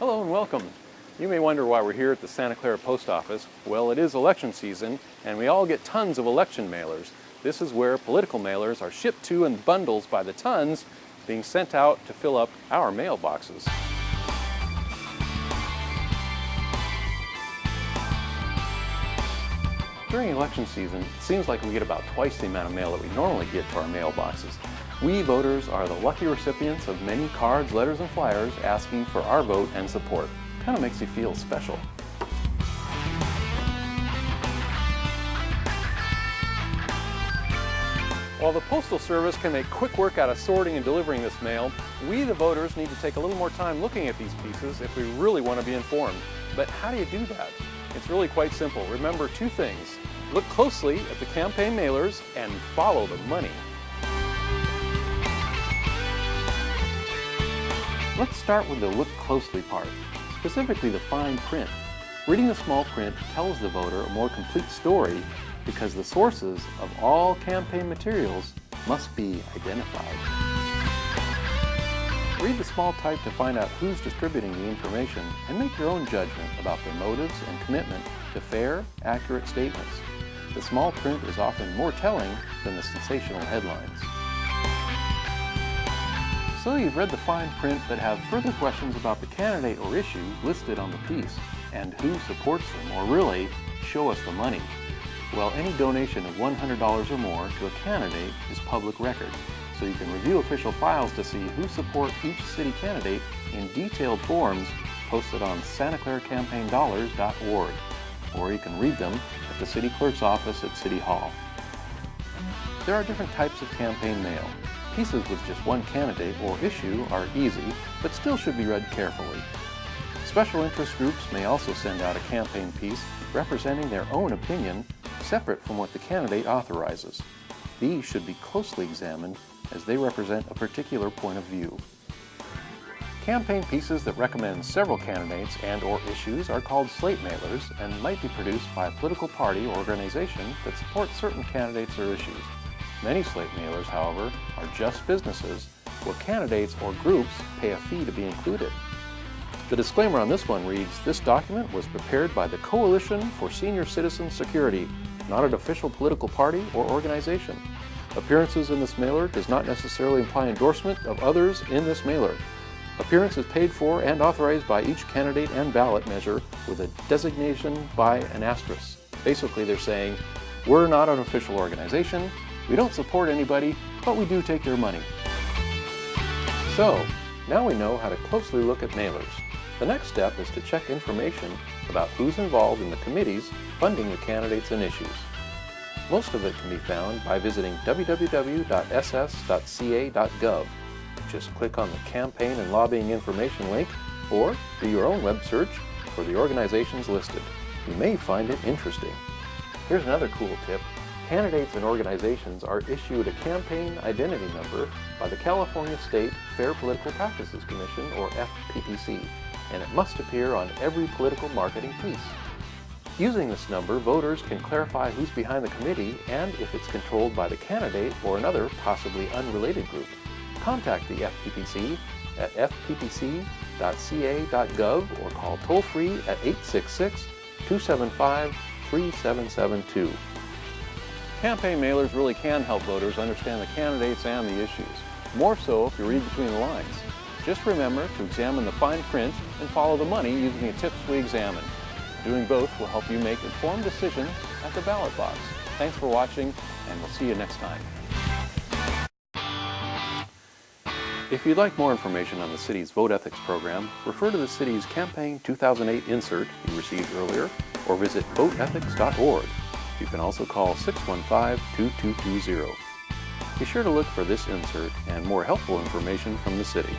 Hello and welcome. You may wonder why we're here at the Santa Clara Post Office. Well, it is election season and we all get tons of election mailers. This is where political mailers are shipped to in bundles by the tons, being sent out to fill up our mailboxes. During election season, it seems like we get about twice the amount of mail that we normally get to our mailboxes. We voters are the lucky recipients of many cards, letters, and flyers asking for our vote and support. Kind of makes you feel special. While the Postal Service can make quick work out of sorting and delivering this mail, we the voters need to take a little more time looking at these pieces if we really want to be informed. But how do you do that? It's really quite simple. Remember two things. Look closely at the campaign mailers and follow the money. Let's start with the look closely part, specifically the fine print. Reading the small print tells the voter a more complete story because the sources of all campaign materials must be identified. Read the small type to find out who's distributing the information and make your own judgment about their motives and commitment to fair, accurate statements. The small print is often more telling than the sensational headlines. So you've read the fine print but have further questions about the candidate or issue listed on the piece and who supports them, or really, show us the money. Well, any donation of $100 or more to a candidate is public record, so you can review official files to see who support each city candidate in detailed forms posted on santaclaracampaigndollars.org, or you can read them at the city clerk's office at City Hall. There are different types of campaign mail. Pieces with just one candidate or issue are easy, but still should be read carefully. Special interest groups may also send out a campaign piece representing their own opinion, separate from what the candidate authorizes. These should be closely examined as they represent a particular point of view. Campaign pieces that recommend several candidates and/or issues are called slate mailers and might be produced by a political party or organization that supports certain candidates or issues. Many slate mailers, however, are just businesses where candidates or groups pay a fee to be included. The disclaimer on this one reads, "This document was prepared by the Coalition for Senior Citizen Security, not an official political party or organization. Appearances in this mailer does not necessarily imply endorsement of others in this mailer. Appearance is paid for and authorized by each candidate and ballot measure with a designation by an asterisk." Basically, they're saying, we're not an official organization, we don't support anybody, but we do take your money. So, now we know how to closely look at mailers. The next step is to check information about who's involved in the committees funding the candidates and issues. Most of it can be found by visiting www.ss.ca.gov. Just click on the Campaign and Lobbying Information link, or do your own web search for the organizations listed. You may find it interesting. Here's another cool tip. Candidates and organizations are issued a campaign identity number by the California State Fair Political Practices Commission, or FPPC, and it must appear on every political marketing piece. Using this number, voters can clarify who's behind the committee and if it's controlled by the candidate or another possibly unrelated group. Contact the FPPC at fppc.ca.gov or call toll-free at 866-275-3772. Campaign mailers really can help voters understand the candidates and the issues, more so if you read between the lines. Just remember to examine the fine print and follow the money using the tips we examined. Doing both will help you make informed decisions at the ballot box. Thanks for watching, and we'll see you next time. If you'd like more information on the city's Vote Ethics program, refer to the city's Campaign 2008 insert you received earlier, or visit voteethics.org. You can also call 615-2220. Be sure to look for this insert and more helpful information from the city.